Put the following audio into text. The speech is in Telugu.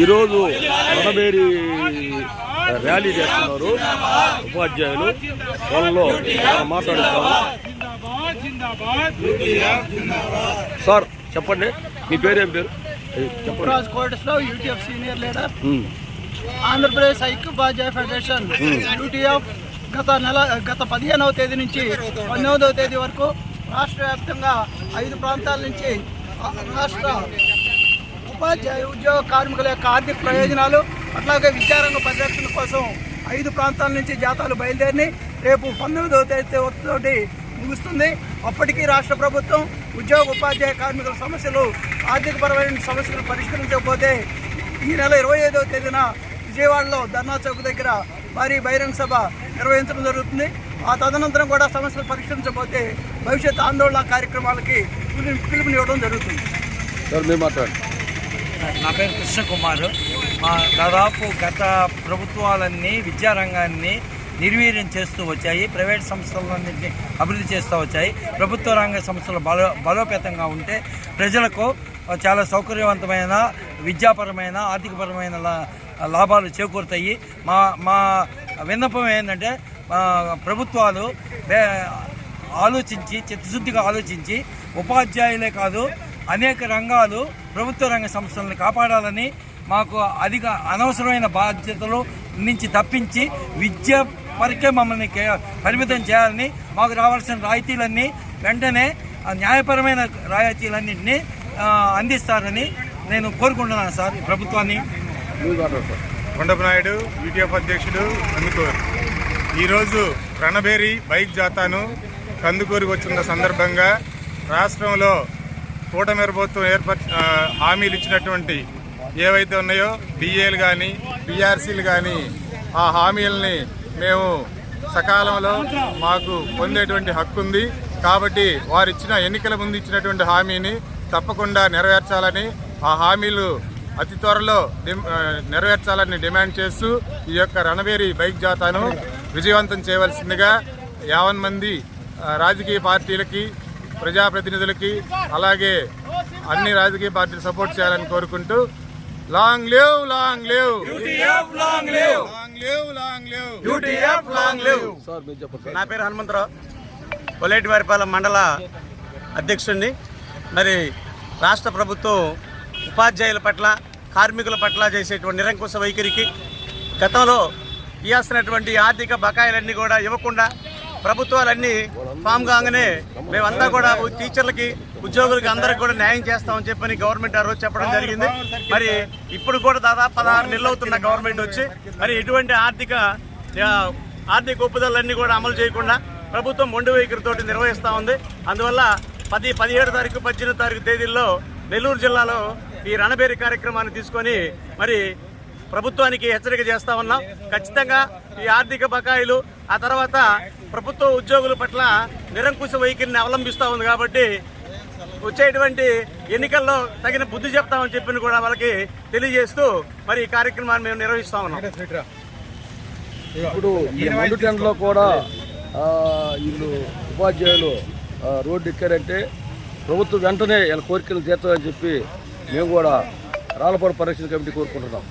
ఈరోజు రణబేరి ర్యాలీ చేస్తున్నారు ఉపాధ్యాయులు. వాళ్ళలో మాట్లాడుతారు. సార్ చెప్పండి, మీ పేరు ఏం పేరు చెప్పండి. Koteswararao, UTF senior leader, Andhra Pradesh ఐక్య ఉపాధ్యాయ ఫెడరేషన్ యూటీఎఫ్. గత 15వ తేదీ నుంచి 19వ తేదీ వరకు రాష్ట్ర వ్యాప్తంగా 5 ప్రాంతాల నుంచి రాష్ట్ర ఉపాధ్యాయ ఉద్యోగ కార్మికుల యొక్క ఆర్థిక ప్రయోజనాలు అట్లాగే విద్యారంగ పరిరక్షణ కోసం 5 ప్రాంతాల నుంచి జాతాలు బయలుదేరినాయి. రేపు 19వ తేదీతోటి ముగుస్తుంది. అప్పటికీ రాష్ట్ర ప్రభుత్వం ఉద్యోగ ఉపాధ్యాయ కార్మికుల సమస్యలు, ఆర్థికపరమైన సమస్యలు పరిష్కరించకపోతే ఈ నెల 25వ తేదీన విజయవాడలో ధర్నా చౌక్ దగ్గర భారీ బహిరంగ సభ నిర్వహించడం జరుగుతుంది. ఆ తదనంతరం కూడా సమస్యలు పరిష్కరించకపోతే భవిష్యత్ ఆందోళన కార్యక్రమాలకి పిలుపునివ్వడం జరుగుతుంది. సార్ మీరు మాట్లాడండి. నా పేరు కృష్ణకుమార్. దాదాపు గత ప్రభుత్వాలన్నీ విద్యారంగాన్ని నిర్వీర్యం చేస్తూ వచ్చాయి. ప్రైవేట్ సంస్థలన్నింటినీ అభివృద్ధి చేస్తూ వచ్చాయి. ప్రభుత్వ రంగ సంస్థలు బలోపేతంగా ఉంటే ప్రజలకు చాలా సౌకర్యవంతమైన విద్యాపరమైన ఆర్థికపరమైన లాభాలు చేకూరుతాయి. మా విన్నపం ఏంటంటే ప్రభుత్వాలు ఆలోచించి చిత్తశుద్ధిగా ఆలోచించి ఉపాధ్యాయులే కాదు అనేక రంగాలు ప్రభుత్వ రంగ సంస్థలను కాపాడాలని, మాకు అనవసరమైన బాధ్యతలు నుంచి తప్పించి విద్య వరకే మమ్మల్ని పరిమితం చేయాలని, మాకు రావాల్సిన రాయితీలన్నీ వెంటనే న్యాయపరమైన రాయితీలన్నింటినీ అందిస్తారని నేను కోరుకుంటున్నాను సార్ ప్రభుత్వాన్ని. కొండపు నాయుడు, యూటీఎఫ్ అధ్యక్షుడు, కందుకూరు. ఈరోజు రణబేరి బైక్ జాతాను కందుకూరుకు వచ్చిన సందర్భంగా రాష్ట్రంలో కూటమి ప్రభుత్వం హామీలు ఇచ్చినటువంటి ఏవైతే ఉన్నాయో డిఏలు కానీ పిఆర్సీలు కానీ ఆ హామీలని మేము సకాలంలో మాకు పొందేటువంటి హక్కు ఉంది. కాబట్టి వారు ఎన్నికల ముందు ఇచ్చినటువంటి హామీని తప్పకుండా నెరవేర్చాలని, ఆ హామీలు అతి త్వరలో నెరవేర్చాలని డిమాండ్ చేస్తూ ఈ యొక్క రణబేరి బైక్ జాతాను విజయవంతం చేయవలసిందిగా 50 మంది రాజకీయ పార్టీలకి, ప్రజాప్రతినిధులకి, అలాగే అన్ని రాజకీయ పార్టీలు సపోర్ట్ చేయాలని కోరుకుంటూ long live long live UTF, long live long live long live UTF, long live. నా పేరు హనుమంతరావు, కొల్లేటివారిపాలెం మండల అధ్యక్షుడిని. మరి రాష్ట్ర ప్రభుత్వం ఉపాధ్యాయుల పట్ల, కార్మికుల పట్ల చేసేటువంటి నిరంకుశ వైఖరికి, గతంలో ఇవ్వాల్సినటువంటి ఆర్థిక బకాయిలన్నీ కూడా ఇవ్వకుండా ప్రభుత్వాలన్నీ ఫామ్ కాగానే మేమంతా కూడా టీచర్లకి, ఉద్యోగులకి అందరికి కూడా న్యాయం చేస్తామని చెప్పని గవర్నమెంట్ ఆ రోజు చెప్పడం జరిగింది. మరి ఇప్పుడు కూడా దాదాపు 16 నెలలు అవుతున్న గవర్నమెంట్ వచ్చి మరి ఎటువంటి ఆర్థిక ఒప్పుదలన్నీ కూడా అమలు చేయకుండా ప్రభుత్వం మొండి వైఖరితోటి నిర్వహిస్తూ ఉంది. అందువల్ల 10, 17 తారీఖు, 18 తారీఖు తేదీల్లో నెల్లూరు జిల్లాలో ఈ రణబేరి కార్యక్రమాన్ని తీసుకొని మరి ప్రభుత్వానికి హెచ్చరిక చేస్తా ఉన్నాం. ఖచ్చితంగా ఈ ఆర్థిక బకాయిలు, ఆ తర్వాత ప్రభుత్వ ఉద్యోగుల పట్ల నిరంకుశ వైఖరిని అవలంబిస్తూ ఉంది. కాబట్టి వచ్చేటువంటి ఎన్నికల్లో తగిన బుద్ధి చెప్తామని చెప్పి కూడా వాళ్ళకి తెలియజేస్తూ మరి ఈ కార్యక్రమాన్ని మేము నిర్వహిస్తా ఉన్నాం. ఇప్పుడు ఈ మండు టెంట్లో కూడా వీళ్ళు ఉపాధ్యాయులు రోడ్డు ఎక్కారంటే ప్రభుత్వం వెంటనే వీళ్ళ కోరికలు తీర్చాలని చెప్పి మేము కూడా రాళ్లపాడు పరిరక్షణ కమిటీ కోరుకుంటున్నాం.